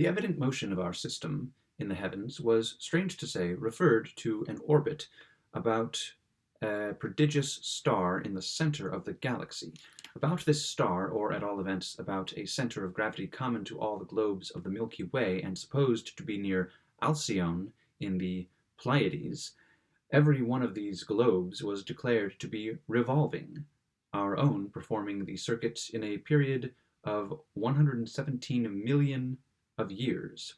The evident motion of our system in the heavens was, strange to say, referred to an orbit about a prodigious star in the center of the galaxy. About this star, or at all events about a center of gravity common to all the globes of the Milky Way and supposed to be near Alcyone in the Pleiades, every one of these globes was declared to be revolving, our own performing the circuit in a period of 117 million of years.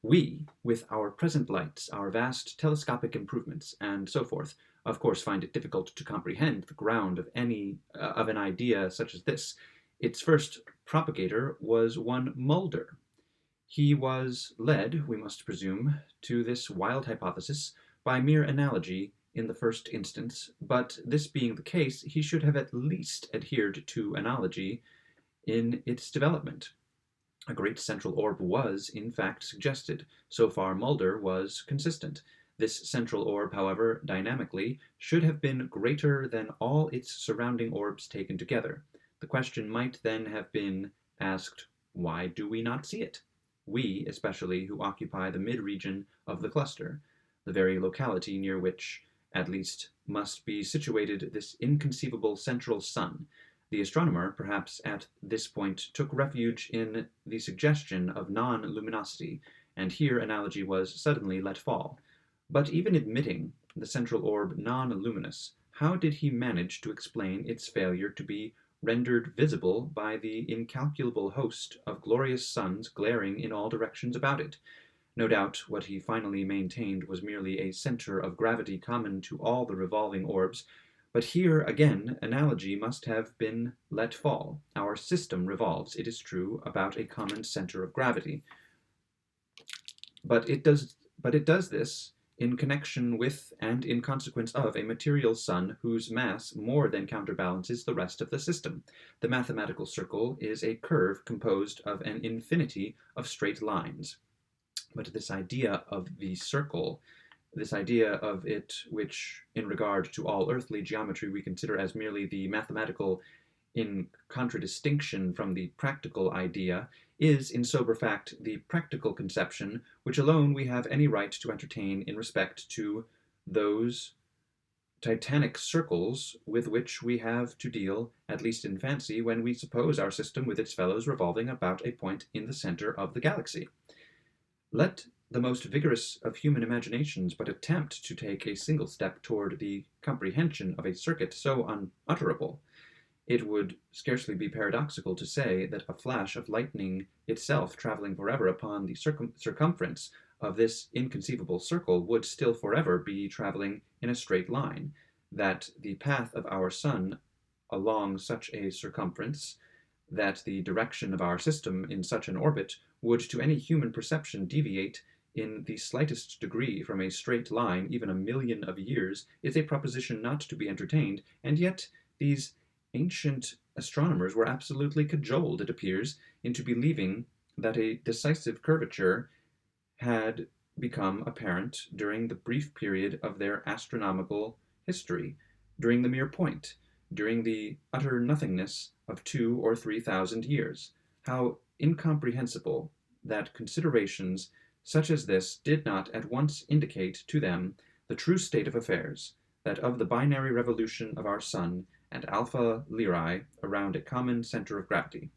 We, with our present lights, our vast telescopic improvements, and so forth, of course find it difficult to comprehend the ground of an idea such as this. Its first propagator was one Mulder. He was led, we must presume, to this wild hypothesis by mere analogy in the first instance, but this being the case, he should have at least adhered to analogy in its development. A great central orb was, in fact, suggested. So far Mulder was consistent. This central orb, however, dynamically, should have been greater than all its surrounding orbs taken together. The question might then have been asked, why do we not see it? We, especially, who occupy the mid-region of the cluster, the very locality near which, at least, must be situated this inconceivable central sun. The astronomer, perhaps at this point, took refuge in the suggestion of non-luminosity, and here analogy was suddenly let fall. But even admitting the central orb non-luminous, how did he manage to explain its failure to be rendered visible by the incalculable host of glorious suns glaring in all directions about it? No doubt what he finally maintained was merely a center of gravity common to all the revolving orbs, but here, again, analogy must have been let fall. Our system revolves, it is true, about a common center of gravity. But it does this in connection with and in consequence of a material sun whose mass more than counterbalances the rest of the system. The mathematical circle is a curve composed of an infinity of straight lines. But this idea of the circle, this idea of it which, in regard to all earthly geometry, we consider as merely the mathematical in contradistinction from the practical idea, is, in sober fact, the practical conception which alone we have any right to entertain in respect to those titanic circles with which we have to deal, at least in fancy, when we suppose our system with its fellows revolving about a point in the center of the galaxy. Let the most vigorous of human imaginations but attempt to take a single step toward the comprehension of a circuit so unutterable. It would scarcely be paradoxical to say that a flash of lightning itself traveling forever upon the circumference of this inconceivable circle would still forever be traveling in a straight line, that the path of our sun along such a circumference, that the direction of our system in such an orbit would to any human perception deviate in the slightest degree from a straight line, even a million of years, is a proposition not to be entertained, and yet these ancient astronomers were absolutely cajoled, it appears, into believing that a decisive curvature had become apparent during the brief period of their astronomical history, during the mere point, during the utter nothingness of 2,000 or 3,000 years. How incomprehensible that considerations such as this did not at once indicate to them the true state of affairs, that of the binary revolution of our sun and Alpha Lyrae around a common center of gravity.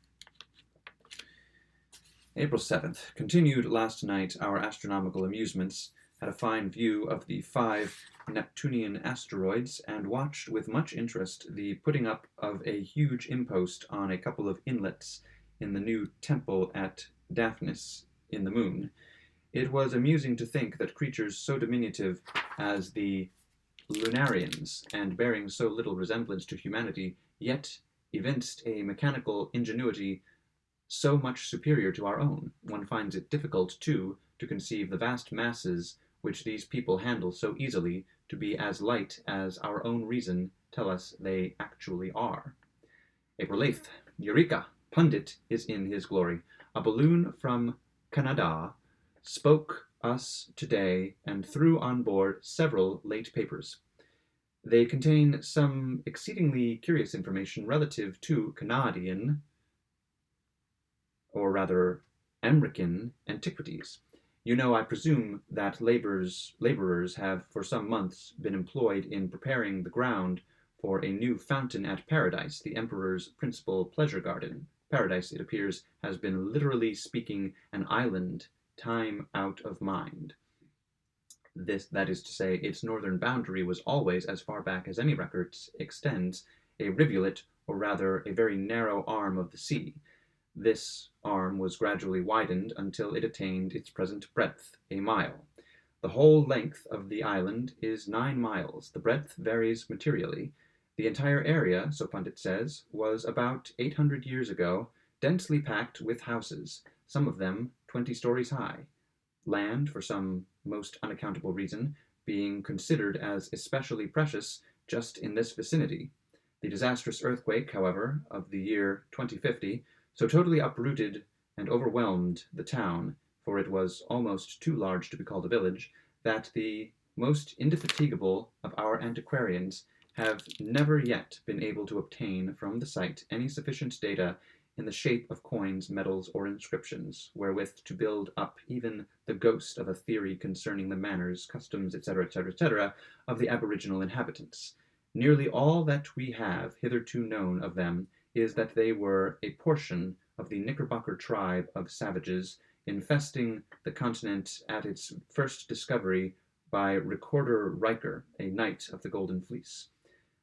April 7th. Continued last night our astronomical amusements, had a fine view of the 5 Neptunian asteroids, and watched with much interest the putting up of a huge impost on a couple of inlets in the new temple at Daphnis in the moon. It was amusing to think that creatures so diminutive as the Lunarians, and bearing so little resemblance to humanity, yet evinced a mechanical ingenuity so much superior to our own. One finds it difficult, too, to conceive the vast masses which these people handle so easily to be as light as our own reason tell us they actually are. April 8th. Eureka! Pundit is in his glory. A balloon from Canada spoke us today and threw on board several late papers. They contain some exceedingly curious information relative to Canadian, or rather Amrican antiquities. You know, I presume that laborers have for some months been employed in preparing the ground for a new fountain at Paradise, the Emperor's principal pleasure garden. Paradise, it appears, has been literally speaking an island, time out of mind. That is to say, its northern boundary was always, as far back as any records extends, a rivulet, or rather a very narrow arm of the sea. This arm was gradually widened until it attained its present breadth, a mile. The whole length of the island is 9 miles. The breadth varies materially. The entire area, so pundit says, was about 800 years ago densely packed with houses, some of them 20 stories high. Land, for some most unaccountable reason, being considered as especially precious just in this vicinity. The disastrous earthquake, however, of the year 2050, so totally uprooted and overwhelmed the town, for it was almost too large to be called a village, that the most indefatigable of our antiquarians have never yet been able to obtain from the site any sufficient data in the shape of coins, medals, or inscriptions, wherewith to build up even the ghost of a theory concerning the manners, customs, etc., etc., etc., of the aboriginal inhabitants. Nearly all that we have hitherto known of them is that they were a portion of the Knickerbocker tribe of savages infesting the continent at its first discovery by Recorder Riker, a knight of the Golden Fleece.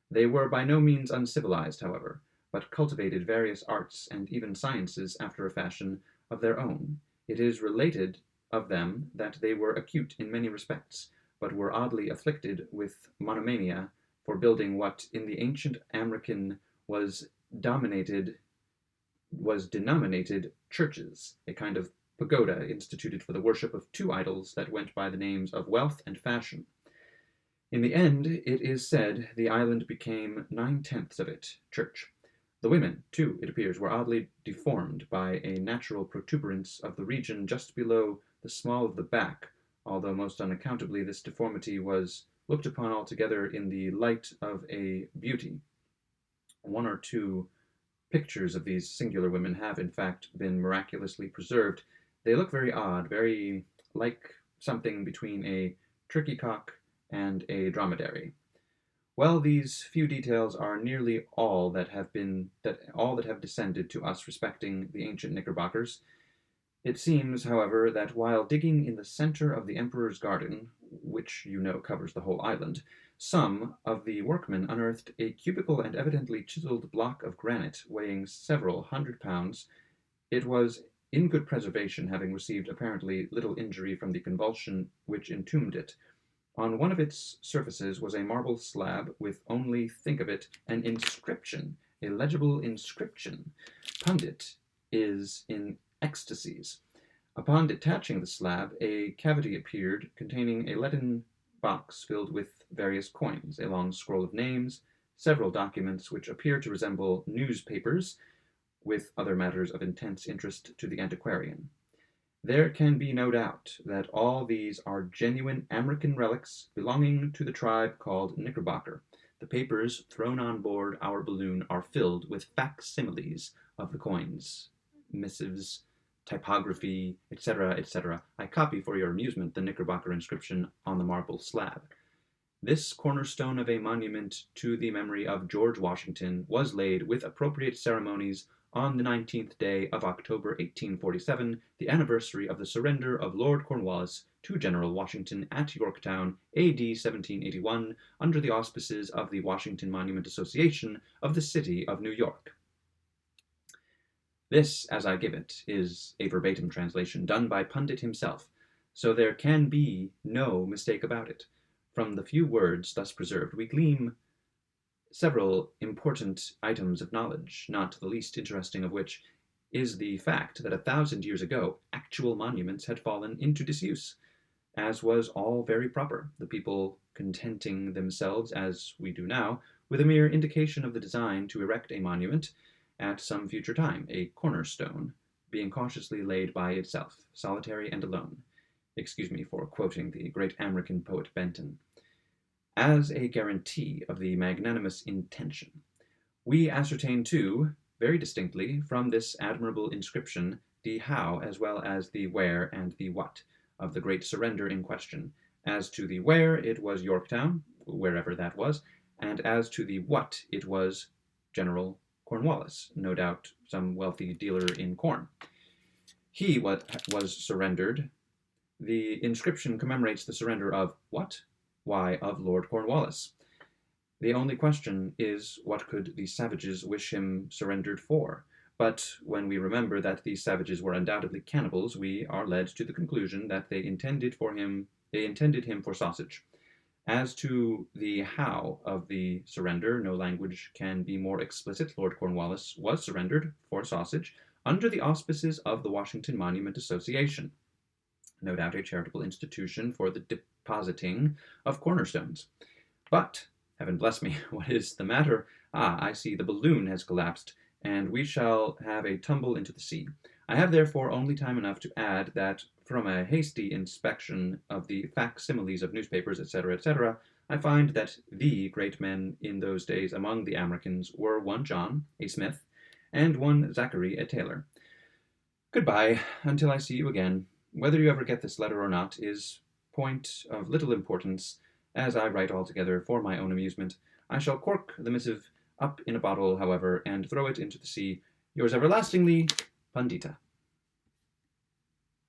They were by no means uncivilized, however, but cultivated various arts and even sciences after a fashion of their own. It is related of them that they were acute in many respects, but were oddly afflicted with monomania for building what in the ancient Amrican was denominated churches, a kind of pagoda instituted for the worship of 2 idols that went by the names of Wealth and Fashion. In the end, it is said, the island became 9/10 of it church. The women, too, it appears, were oddly deformed by a natural protuberance of the region just below the small of the back, although most unaccountably this deformity was looked upon altogether in the light of a beauty. 1 or 2 pictures of these singular women have, in fact, been miraculously preserved. They look very odd, very like something between a turkey cock and a dromedary. Well, these few details are nearly all that have descended to us respecting the ancient Knickerbockers. It seems, however, that while digging in the center of the Emperor's garden, which you know covers the whole island, some of the workmen unearthed a cubical and evidently chiseled block of granite weighing several hundred pounds. It was in good preservation, having received apparently little injury from the convulsion which entombed it. On one of its surfaces was a marble slab with only, think of it, an inscription, a legible inscription. Pundit is in ecstasies. Upon detaching the slab, a cavity appeared containing a leaden box filled with various coins, a long scroll of names, several documents which appear to resemble newspapers, with other matters of intense interest to the antiquarian. There can be no doubt that all these are genuine Amrican relics belonging to the tribe called Knickerbocker. The papers thrown on board our balloon are filled with facsimiles of the coins, missives, typography, etc., etc. I copy for your amusement the Knickerbocker inscription on the marble slab. This cornerstone of a monument to the memory of George Washington was laid with appropriate ceremonies on the 19th day of October 1847, the anniversary of the surrender of Lord Cornwallis to General Washington at Yorktown, A.D. 1781, under the auspices of the Washington Monument Association of the City of New York. This, as I give it, is a verbatim translation done by Pundit himself, so there can be no mistake about it. From the few words thus preserved, we glean several important items of knowledge, not the least interesting of which is the fact that 1,000 years ago actual monuments had fallen into disuse, as was all very proper, the people contenting themselves, as we do now, with a mere indication of the design to erect a monument at some future time, a cornerstone, being cautiously laid by itself, solitary and alone. Excuse me for quoting the great American poet Benton. As a guarantee of the magnanimous intention. We ascertain, too, very distinctly from this admirable inscription the how as well as the where and the what of the great surrender in question. As to the where, it was Yorktown, wherever that was, and as to the what, it was General Cornwallis, no doubt some wealthy dealer in corn. He was surrendered. The inscription commemorates the surrender of what? Why, of Lord Cornwallis. The only question is, what could the savages wish him surrendered for? But when we remember that these savages were undoubtedly cannibals, we are led to the conclusion that they intended him for sausage. As to the how of the surrender, no language can be more explicit. Lord Cornwallis was surrendered for sausage under the auspices of the Washington Monument Association, no doubt a charitable institution for the depositing of cornerstones. But, heaven bless me, what is the matter? Ah, I see the balloon has collapsed, and we shall have a tumble into the sea. I have therefore only time enough to add that from a hasty inspection of the facsimiles of newspapers, etc., I find that the great men in those days among the Americans were one John, a smith, and one Zachary, a tailor. Goodbye, until I see you again. Whether you ever get this letter or not is point of little importance, as I write altogether for my own amusement. I shall cork the missive up in a bottle, however, and throw it into the sea. Yours everlastingly, Pandita.